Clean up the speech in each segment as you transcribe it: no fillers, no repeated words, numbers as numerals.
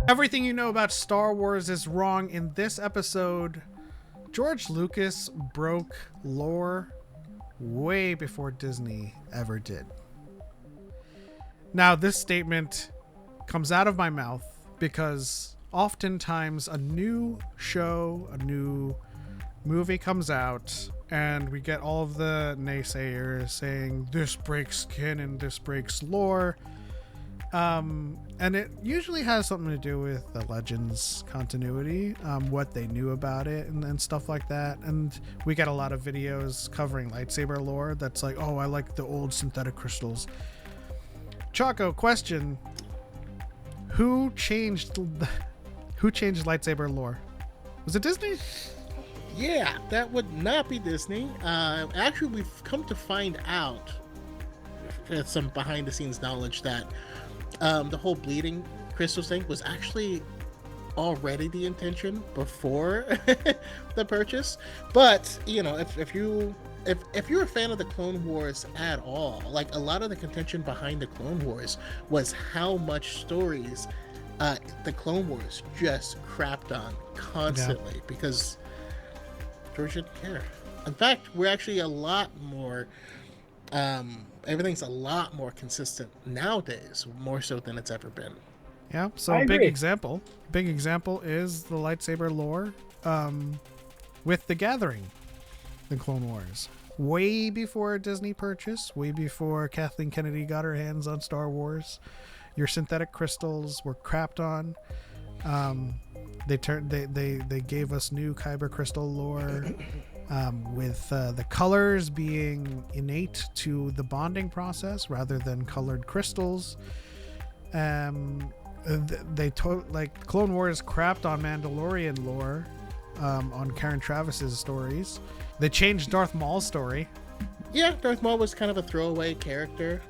Everything you know about Star Wars is wrong. In this episode, George Lucas broke lore way before Disney ever did. Now, this statement comes out of my mouth because oftentimes a new show, a new movie comes out, and we get all of the naysayers saying this breaks canon, this breaks lore. And it usually has something to do with the Legends continuity, what they knew about it and stuff like that. And we get a lot of videos covering lightsaber lore that's like, oh, I like the old synthetic crystals. Choco, question. Who changed lightsaber lore? Was it Disney? Yeah, that would not be Disney. Actually, we've come to find out some behind the scenes knowledge that the whole bleeding crystals thing was actually already the intention before the purchase. But you know, if you're a fan of the Clone Wars at all, like a lot of the contention behind the Clone Wars was how much stories the Clone Wars just crapped on constantly because George didn't care. In fact, we're actually a lot more everything's a lot more consistent nowadays, more so than it's ever been. Yeah, so a big example is the lightsaber lore with The Gathering, the Clone Wars. Way before Disney purchase, way before Kathleen Kennedy got her hands on Star Wars, your synthetic crystals were crapped on. They gave us new kyber crystal lore. With the colors being innate to the bonding process rather than colored crystals. Clone Wars crapped on Mandalorian lore, on Karen Travis's stories. They changed Darth Maul's story. Yeah, Darth Maul was kind of a throwaway character,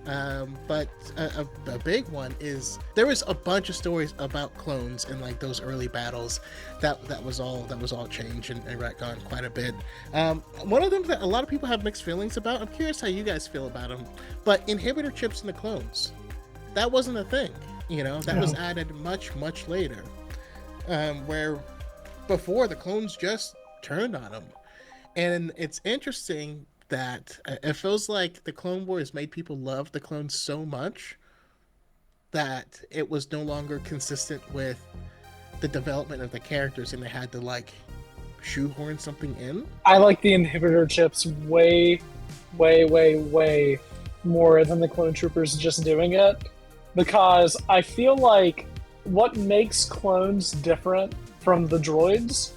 but a big one is there was a bunch of stories about clones in like those early battles that was all changed and retconned quite a bit. One of them that a lot of people have mixed feelings about. I'm curious how you guys feel about them, but inhibitor chips in the clones, that wasn't a thing. You know, that was added much later, where before the clones just turned on them, and it's interesting that it feels like the Clone Wars made people love the clones so much that it was no longer consistent with the development of the characters and they had to like shoehorn something in. I like the inhibitor chips way more than the clone troopers just doing it, because I feel like what makes clones different from the droids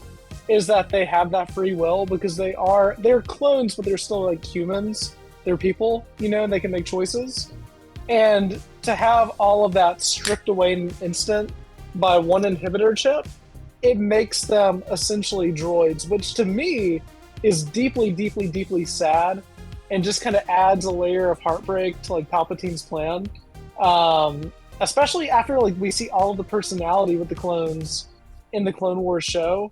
is that they have that free will, because they're clones, but they're still like humans. They're people, you know, and they can make choices. And to have all of that stripped away in an instant by one inhibitor chip, it makes them essentially droids, which to me is deeply sad, and just kind of adds a layer of heartbreak to like Palpatine's plan. Especially after like we see all of the personality with the clones in the Clone Wars show.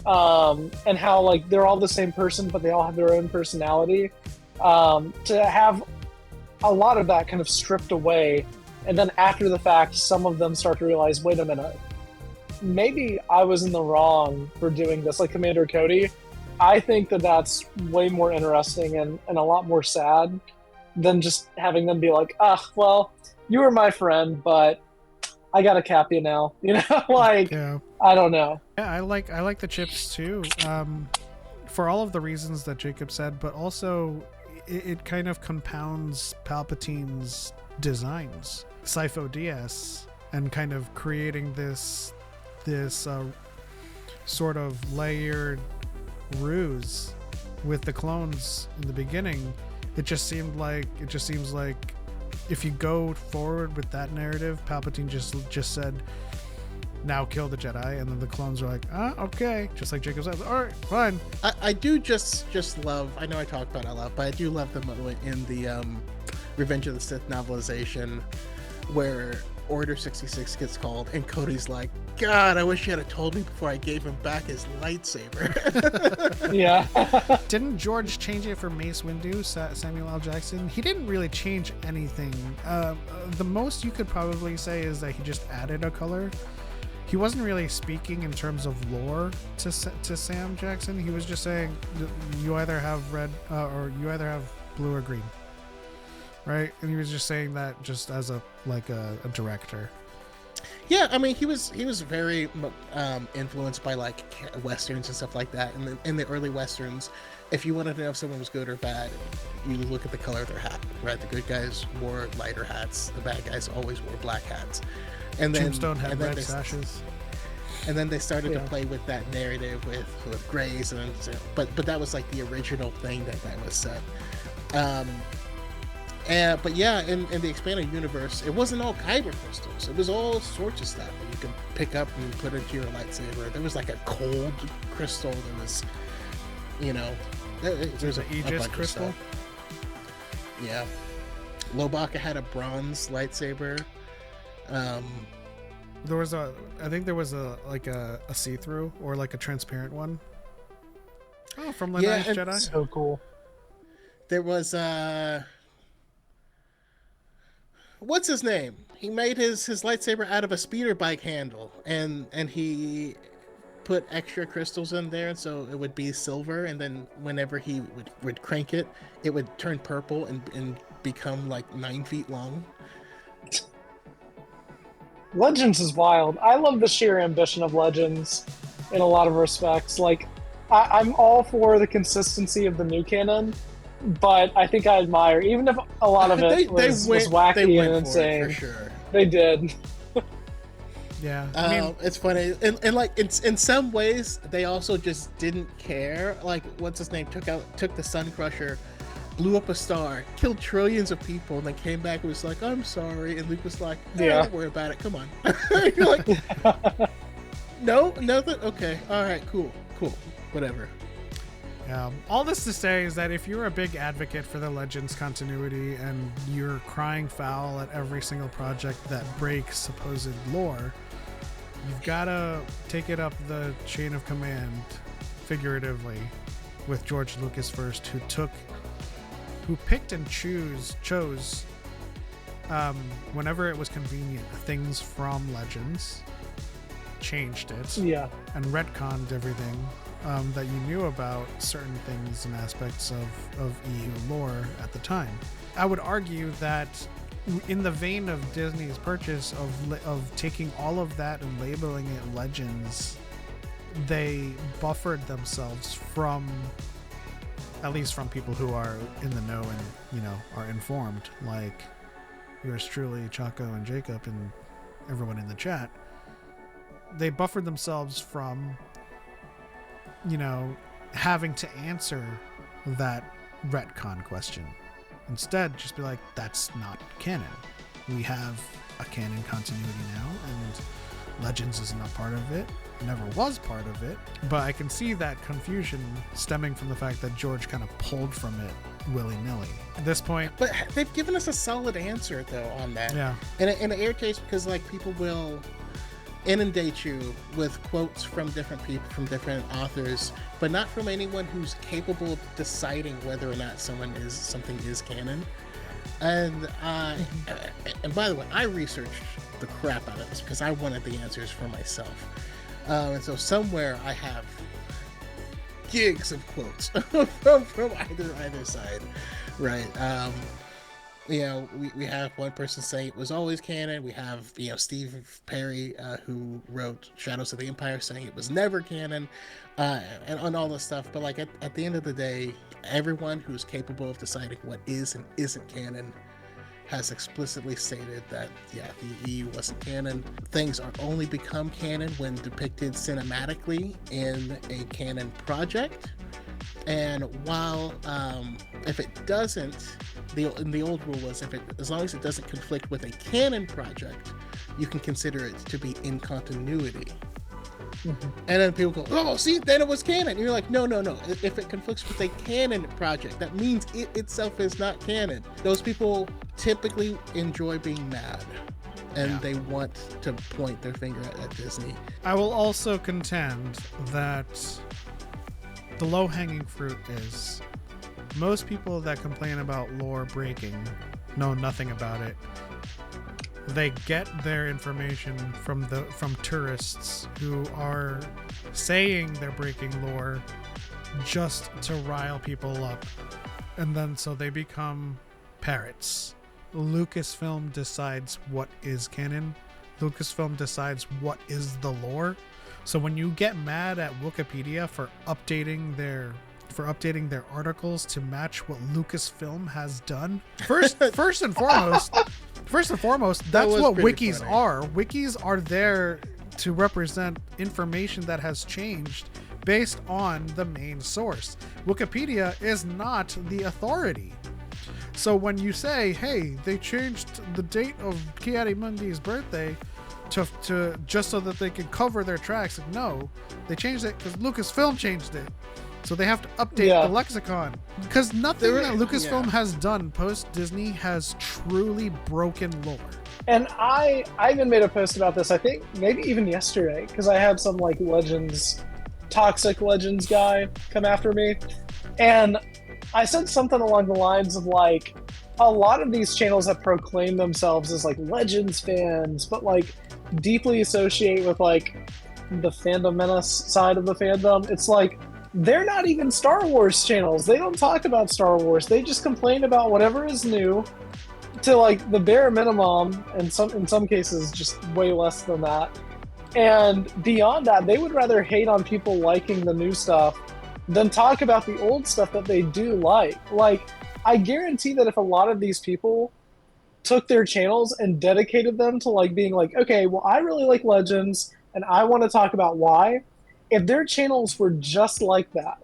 And how like they're all the same person, but they all have their own personality. To have a lot of that kind of stripped away, and then after the fact, some of them start to realize, wait a minute, maybe I was in the wrong for doing this. Like Commander Cody, I think that's way more interesting and a lot more sad than just having them be like, well, you were my friend, but I gotta cap you now, you know, like, yeah. I don't know. Yeah, I like the chips too, for all of the reasons that Jacob said, but also it kind of compounds Palpatine's designs, Sifo Dyas, and kind of creating this sort of layered ruse with the clones in the beginning. It just seems like if you go forward with that narrative, Palpatine just said, now kill the Jedi, and then the clones are like, okay, just like Jacob said, all right, fine. I do just love, I know I talk about it a lot, but I do love the moment in the Revenge of the Sith novelization where Order 66 gets called, and Cody's like, God, I wish you had told me before I gave him back his lightsaber. Yeah. Didn't George change it for Mace Windu, Samuel L. Jackson? He didn't really change anything. The most you could probably say is that he just added a color. he wasn't really speaking in terms of lore to Sam Jackson. He was just saying you either have red or you either have blue or green, right? And he was just saying that just as a director. Yeah, I mean, he was very influenced by like westerns and stuff like that. In the early westerns, if you wanted to know if someone was good or bad, you look at the color of their hat, right? The good guys wore lighter hats, the bad guys always wore black hats. And then Tombstone had red sashes. And then they started to play with that narrative with grays, but that was like the original thing that was said. But yeah, in the expanded universe, it wasn't all kyber crystals. It was all sorts of stuff that you could pick up and put into your lightsaber. There was like a cold crystal. There was, there's an Aegis crystal. Yeah, Lobaka had a bronze lightsaber. I think there was a see-through or like a transparent one. Oh, from The Last Jedi. So cool. There was what's his name? He made his lightsaber out of a speeder bike handle, and he put extra crystals in there, so it would be silver. And then whenever he would crank it, it would turn purple and become like 9 feet long. Legends is wild. I love the sheer ambition of Legends in a lot of respects. Like, I'm all for the consistency of the new canon, but I think I admire, even if a lot of it was wacky and insane. For sure. They did. Yeah, I mean, it's funny, and like in some ways they also just didn't care. Like, what's his name took the Sun Crusher, blew up a star, killed trillions of people, and then came back and was like, "I'm sorry," and Luke was like, "Don't worry about it. Come on." You're like, "No, nothing. Okay, all right, cool, whatever." All this to say is that if you're a big advocate for the Legends continuity and you're crying foul at every single project that breaks supposed lore, you've got to take it up the chain of command, figuratively, with George Lucas first, who picked and chose whenever it was convenient things from Legends, changed it, and retconned everything that you knew about certain things and aspects of EU lore at the time. I would argue that in the vein of Disney's purchase of taking all of that and labeling it Legends, they buffered themselves from, at least from people who are in the know and are informed, like yours truly, Choco and Jacob, and everyone in the chat. They buffered themselves from having to answer that retcon question. Instead, just be like, that's not canon. We have a canon continuity now, and Legends isn't a part of it, never was part of it. But I can see that confusion stemming from the fact that George kind of pulled from it willy-nilly. At this point... But they've given us a solid answer, though, on that. Yeah. In an air case, because like people will inundate you with quotes from different people, from different authors, but not from anyone who's capable of deciding whether or not something is canon. And by the way, I researched the crap out of this because I wanted the answers for myself. And so somewhere I have gigs of quotes from either side, right? We have one person saying it was always canon. We have Steve Perry, who wrote Shadows of the Empire, saying it was never canon, and on all this stuff. But like at the end of the day, everyone who's capable of deciding what is and isn't canon has explicitly stated that the EU wasn't canon. Things are only become canon when depicted cinematically in a canon project. And while if it doesn't, the old rule was as long as it doesn't conflict with a canon project, you can consider it to be in continuity. Mm-hmm. And then people go, "Oh, see, then it was canon." And you're like, no. If it conflicts with a canon project, that means it itself is not canon. Those people typically enjoy being mad, and they want to point their finger at Disney. I will also contend that the low-hanging fruit is most people that complain about lore breaking know nothing about it, They get their information from tourists who are saying they're breaking lore just to rile people up. And then so they become parrots. Lucasfilm decides what is canon. Lucasfilm decides what is the lore. So when you get mad at Wikipedia for updating their articles to match what Lucasfilm has done, first and foremost, that's what wikis funny. are. Wikis are there to represent information that has changed based on the main source. Wikipedia is not the authority. So when you say, hey, they changed the date of Ki-Adi-Mundi's birthday to just so that they can cover their tracks, no, they changed it because Lucasfilm changed it. So they have to update the lexicon. Because nothing that Lucasfilm has done post-Disney has truly broken lore. And I even made a post about this, I think maybe even yesterday, because I had some like toxic Legends guy come after me. And I said something along the lines of like, a lot of these channels that proclaim themselves as like Legends fans, but like deeply associate with like the fandom menace side of the fandom. It's like, they're not even Star Wars channels. They don't talk about Star Wars. They just complain about whatever is new to like the bare minimum, and in some cases just way less than that. And beyond that, they would rather hate on people liking the new stuff than talk about the old stuff that they do like. Like, I guarantee that if a lot of these people took their channels and dedicated them to like being like, okay, well, I really like Legends and I want to talk about why. If their channels were just like that,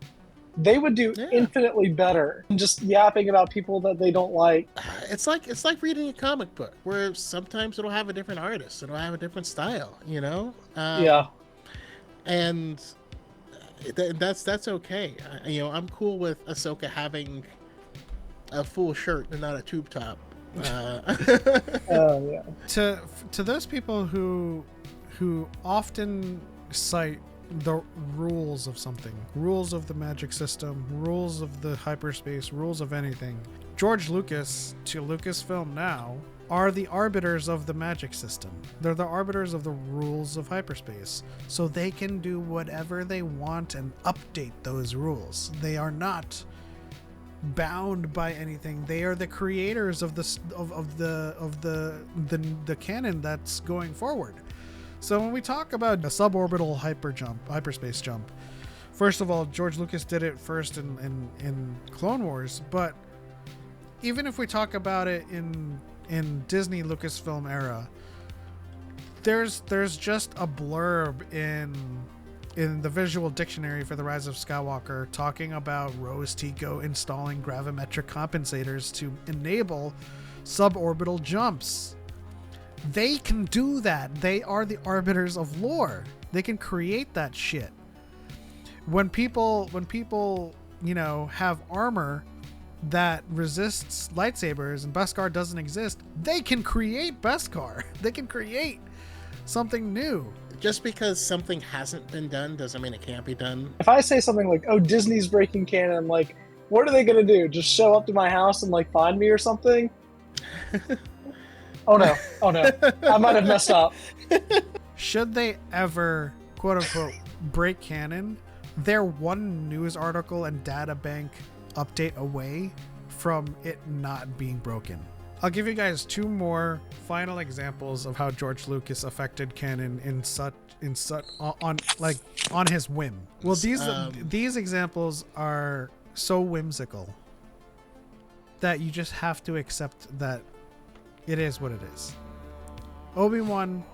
they would do infinitely better than just yapping about people that they don't like. It's like reading a comic book where sometimes it'll have a different artist, it'll have a different style, you know. And that's okay. I'm cool with Ahsoka having a full shirt and not a tube top. To those people who often cite the rules of something, rules of the magic system, rules of the hyperspace, rules of anything, George Lucas to Lucasfilm now are the arbiters of the magic system. They're the arbiters of the rules of hyperspace, so they can do whatever they want and update those rules. They are not bound by anything. They are the creators of the canon that's going forward. So when we talk about a suborbital hyperspace jump, first of all, George Lucas did it first in Clone Wars, but even if we talk about it in Disney Lucasfilm era, there's just a blurb in the visual dictionary for The Rise of Skywalker talking about Rose Tico installing gravimetric compensators to enable suborbital jumps. They can do that. They are the arbiters of lore. They can create that shit. When people, have armor that resists lightsabers and Beskar doesn't exist, they can create Beskar. They can create something new. Just because something hasn't been done doesn't mean it can't be done. If I say something like, oh, Disney's breaking canon, like, what are they going to do? Just show up to my house and like find me or something? Oh no, I might have messed up. Should they ever, quote unquote, break canon, they're one news article and data bank update away from it not being broken. I'll give you guys two more final examples of how George Lucas affected canon on his whim. Well, these examples are so whimsical that you just have to accept that it is what it is. Obi-Wan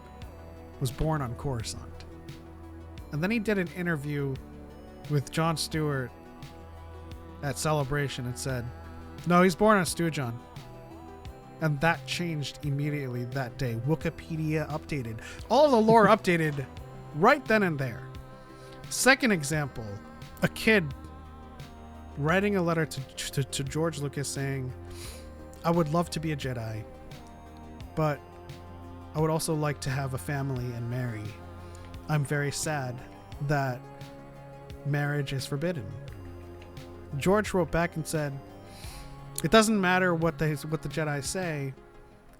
was born on Coruscant. And then he did an interview with Jon Stewart at Celebration and said, no, he's born on Stewjon. And that changed immediately that day. Wikipedia updated. All of the lore updated right then and there. Second example, a kid writing a letter to George Lucas saying, I would love to be a Jedi, but I would also like to have a family and marry. I'm very sad that marriage is forbidden. George wrote back and said, it doesn't matter what the Jedi say,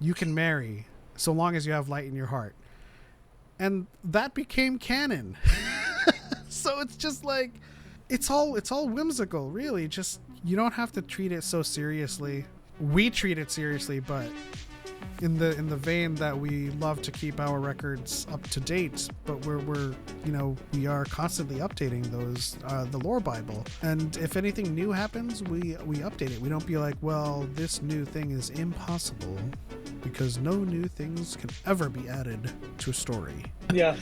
you can marry, so long as you have light in your heart. And that became canon. So it's just like, it's all whimsical, really. Just, you don't have to treat it so seriously. We treat it seriously, but in the vein that we love to keep our records up to date, but we're we are constantly updating those the lore Bible. And if anything new happens, we update it. We don't be like, well, this new thing is impossible, because no new things can ever be added to a story. Yeah.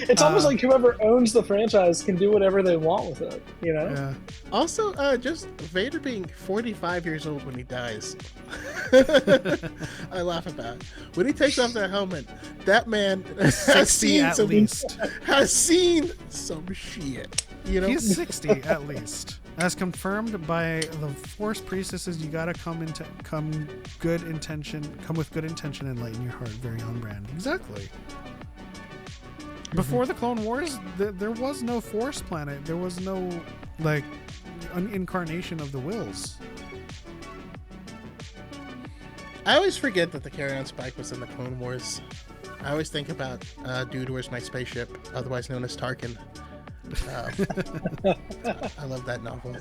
It's almost like whoever owns the franchise can do whatever they want with it, you know? Yeah. Also, just Vader being 45 years old when he dies. I laugh about it. When he takes off that helmet, that man has 60 seen at least. Has seen some shit. You know? He's 60 at least. As confirmed by the Force priestesses, you gotta come with good intention and light in your heart. Very on brand. Exactly. Before the Clone Wars, there was no Force planet. There was no, like, an incarnation of the Wills. I always forget that the carry-on spike was in the Clone Wars. I always think about Dude, Where's My Spaceship, otherwise known as Tarkin. I love that novel.